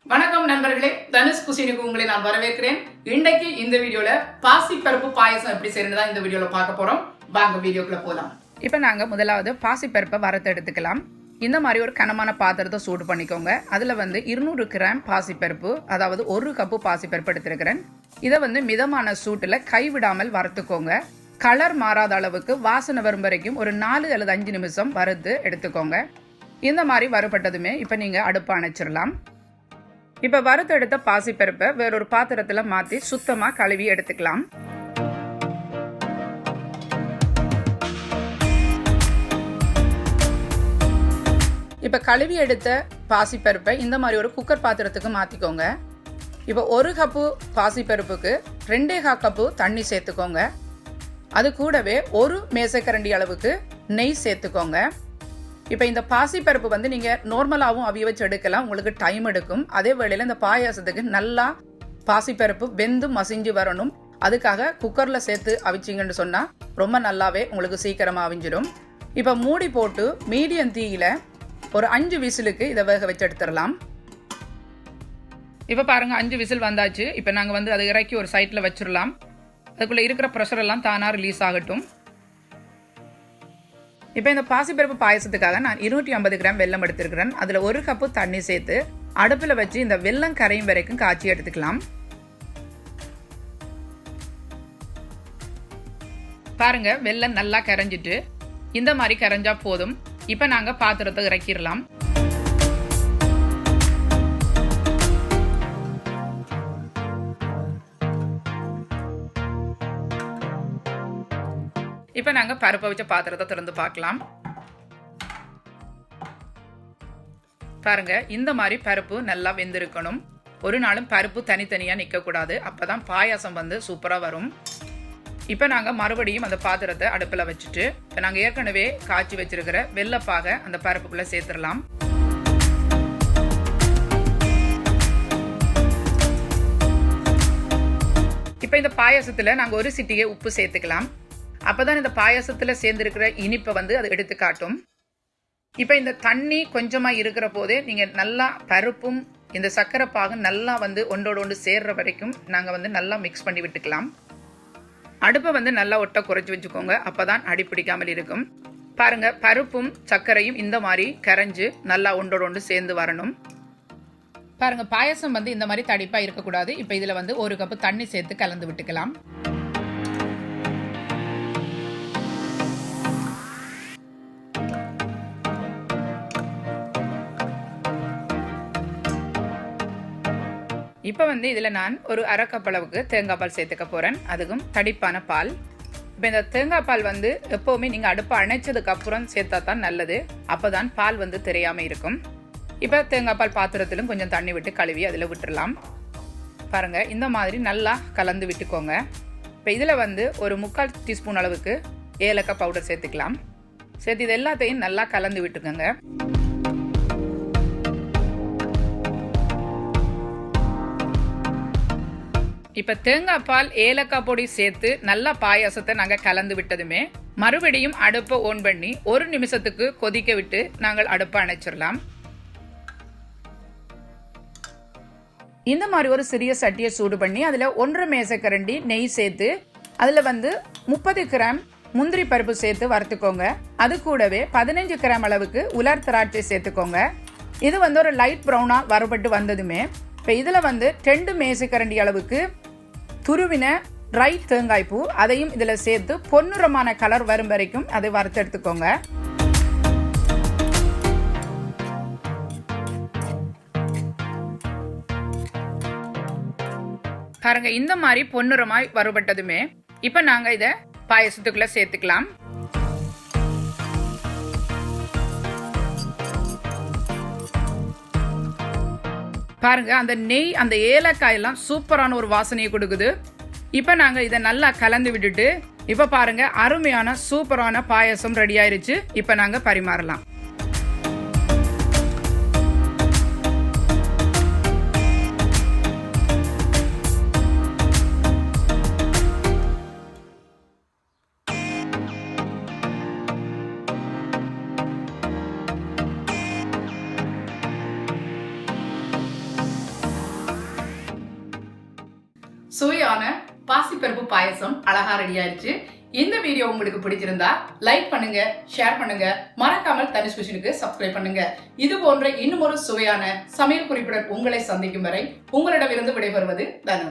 வணக்கம் நண்பர்களே, தனுஷ் குசினுக்கு உங்களை நான் வரவேற்கிறேன். இன்னைக்கு இந்த வீடியோல பாசி பருப்பு பாயசம் எப்படி செய்யறதா இந்த வீடியோல பார்க்க போறோம். வாங்க வீடியோக்குள்ள போலாம். இப்போ நாங்க முதலாவது பாசி பருப்பை வறுத்து எடுத்துக்கலாம். இந்த மாதிரி ஒரு கனமான பாத்திரத்தை சூடு பண்ணிக்கோங்க. அதுல 200 கிராம் பாசி பருப்பு, அதாவது 1 கப்பு பாசி பருப்பு எடுத்திருக்கிறேன். இதை மிதமான சூட்டுல கைவிடாமல் வறுத்துக்கோங்க. கலர் மாறாத அளவுக்கு வாசனை வரும் வரைக்கும் ஒரு 4 அல்லது 5 நிமிஷம் வறுத்து எடுத்துக்கோங்க. இந்த மாதிரி வறுபட்டதுமே இப்போ நீங்க அடுப்பை அணைச்சிடலாம். இப்போ வறுத்து எடுத்த பாசிப்பருப்பை வேறொரு பாத்திரத்தில் மாற்றி சுத்தமாக கழுவி எடுத்துக்கலாம். இப்போ கழுவி எடுத்த பாசிப்பருப்பை இந்த மாதிரி ஒரு குக்கர் பாத்திரத்துக்கு மாற்றிக்கோங்க. இப்போ 1 கப்பு பாசிப்பருப்புக்கு 2.25 கப்பு தண்ணி சேர்த்துக்கோங்க. அது கூடவே 1 மேசைக்கரண்டி அளவுக்கு நெய் சேர்த்துக்கோங்க. இப்போ இந்த பாசிப்பருப்பு நீங்கள் நார்மலாகவும் அவிய வச்சு எடுக்கலாம், உங்களுக்கு டைம் எடுக்கும். அதே வேளையில் இந்த பாயாசத்துக்கு நல்லா பாசிப்பருப்பு வெந்து மசிஞ்சு வரணும். அதுக்காக குக்கரில் சேர்த்து அவிச்சிங்கன்னு சொன்னால் ரொம்ப நல்லாவே உங்களுக்கு சீக்கிரமாக அவிஞ்சிடும். இப்போ மூடி போட்டு மீடியம் தீயில ஒரு 5 விசிலுக்கு இதை வேக வச்சு எடுத்துடலாம். இப்போ பாருங்க 5 விசில் வந்தாச்சு. இப்போ நாங்கள் அதை இறக்கி ஒரு சைட்டில் வச்சிடலாம். அதுக்குள்ளே இருக்கிற ப்ரெஷர் எல்லாம் தானாக ரிலீஸ் ஆகட்டும். இப்போ இந்த பாசிப்பருப்பு பாயசத்துக்காக நான் 250 கிராம் வெல்லம் எடுத்திருக்கிறேன். அதில் 1 கப்பு தண்ணி சேர்த்து அடுப்பில் வச்சு இந்த வெல்லம் கரையும் வரைக்கும் காய்ச்சி எடுத்துக்கலாம். பாருங்க வெல்லம் நல்லா கரைஞ்சிட்டு இந்த மாதிரி கரைஞ்சா போதும். இப்போ நாங்கள் பாத்திரத்தை இறக்கிடலாம். இப்போ நாங்கள் பருப்பை வச்ச பாத்திரத்தை திறந்து பார்க்கலாம். பாருங்க இந்த மாதிரி பருப்பு நல்லா வெந்திருக்கணும். ஒரு நாளும் பருப்பு தனித்தனியாக நிற்கக்கூடாது, அப்போதான் பாயாசம் சூப்பராக வரும். இப்போ நாங்கள் மறுபடியும் அந்த பாத்திரத்தை அடுப்பில் வச்சுட்டு இப்போ நாங்கள் ஏற்கனவே காய்ச்சி வச்சிருக்கிற வெள்ளப்பாக அந்த பருப்புக்குள்ளே சேர்த்துடலாம். இப்போ இந்த பாயாசத்தில் நாங்கள் 1 சிட்டிகை உப்பு சேர்த்துக்கலாம். அப்போதான் இந்த பாயாசத்தில் சேர்ந்துருக்கிற இனிப்பை அது எடுத்து காட்டும். இப்போ இந்த தண்ணி கொஞ்சமாக இருக்கிற போதே நீங்கள் நல்லா பருப்பும் இந்த சர்க்கரை பாகும் நல்லா ஒன்றோடு ஒன்று சேர்ற வரைக்கும் நாங்கள் நல்லா மிக்ஸ் பண்ணி விட்டுக்கலாம். அடுப்பை நல்லா ஒட்ட குறைச்சி வச்சுக்கோங்க, அப்போ தான் அடி பிடிக்காமல் இருக்கும். பாருங்கள் பருப்பும் சர்க்கரையும் இந்த மாதிரி கரைஞ்சு நல்லா ஒன்றோடு ஒன்று சேர்ந்து வரணும். பாருங்கள் பாயாசம் இந்த மாதிரி தடிப்பாக இருக்கக்கூடாது. இப்போ இதில் 1 கப்பு தண்ணி சேர்த்து கலந்து விட்டுக்கலாம். இப்போ இதில் நான் ஒரு 1/2 கப் அளவுக்கு தேங்காய் பால் சேர்த்துக்க போகிறேன். அதுக்கும் தடிப்பான பால். இப்போ இந்த தேங்காய் பால் எப்போவுமே நீங்கள் அடுப்பை அணைச்சதுக்கு அப்புறம் சேர்த்தா தான் நல்லது. அப்போ தான் பால் தெரியாமல் இருக்கும். இப்போ தேங்காய் பால் பாத்திரத்திலும் கொஞ்சம் தண்ணி விட்டு கழுவி அதில் விட்டுடலாம். பாருங்கள் இந்த மாதிரி நல்லா கலந்து விட்டுக்கோங்க. இப்போ இதில் ஒரு 3/4 டீஸ்பூன் அளவுக்கு ஏலக்காய் பவுடர் சேர்த்துக்கலாம். சேர்த்து இது எல்லாத்தையும் நல்லா கலந்து விட்டுக்கோங்க. இப்போ தேங்காய் பால் ஏலக்காய் பொடி சேர்த்து நல்லா பாயாசத்தை நாங்கள் கலந்து விட்டதுமே மறுபடியும் அடுப்பை ஓன் பண்ணி 1 நிமிஷத்துக்கு கொதிக்க விட்டு நாங்கள் அடுப்பை அணைச்சிடலாம். இந்த மாதிரி ஒரு சிறிய சட்டியை சூடு பண்ணி அதில் 1/2 மேசைக்கரண்டி நெய் சேர்த்து அதில் 30 கிராம் முந்திரி பருப்பு சேர்த்து வறுத்துக்கோங்க. அது கூடவே 15 கிராம் அளவுக்கு உலர் திராட்சை சேர்த்துக்கோங்க. இது ஒரு லைட் ப்ரௌனாக வறுபட்டு வந்ததுமே இப்போ இதில் 2 மேசைக்கரண்டி அளவுக்கு துருவின ட்ரை தேங்காய் பூ அதையும் இதில் சேர்த்து பொன்னிறமான கலர் வரும் வரைக்கும் அதை வறுத்து எடுத்துக்கோங்க. பாருங்க இந்த மாதிரி பொன்னிறமாய் வறுபட்டதுமே இப்போ நாங்கள் இதை பாயசத்துக்குள்ள சேர்த்துக்கலாம். பாருங்க அந்த நெய் அந்த ஏலக்காய் எல்லாம் சூப்பரான ஒரு வாசனையை கொடுக்குது. இப்போ நாங்கள் இதை நல்லா கலந்து விட்டுட்டு இப்போ பாருங்க அருமையான சூப்பரான பாயசம் ரெடி ஆயிருச்சு. இப்போ நாங்கள் பரிமாறலாம். சுவையான பாசிப்பருப்பு பாயசம் அழகா ரெடி ஆயிடுச்சு. இந்த வீடியோ உங்களுக்கு பிடிச்சிருந்தா லைக் பண்ணுங்க, ஷேர் பண்ணுங்க, மறக்காமல் தனுஷ் குஷனுக்கு சப்ஸ்கிரைப் பண்ணுங்க. இது போன்ற இன்னும் ஒரு சுவையான சமையல் குறிப்புடன் உங்களை சந்திக்கும் வரை உங்களிடமிருந்து விடைபெறுவது தனு.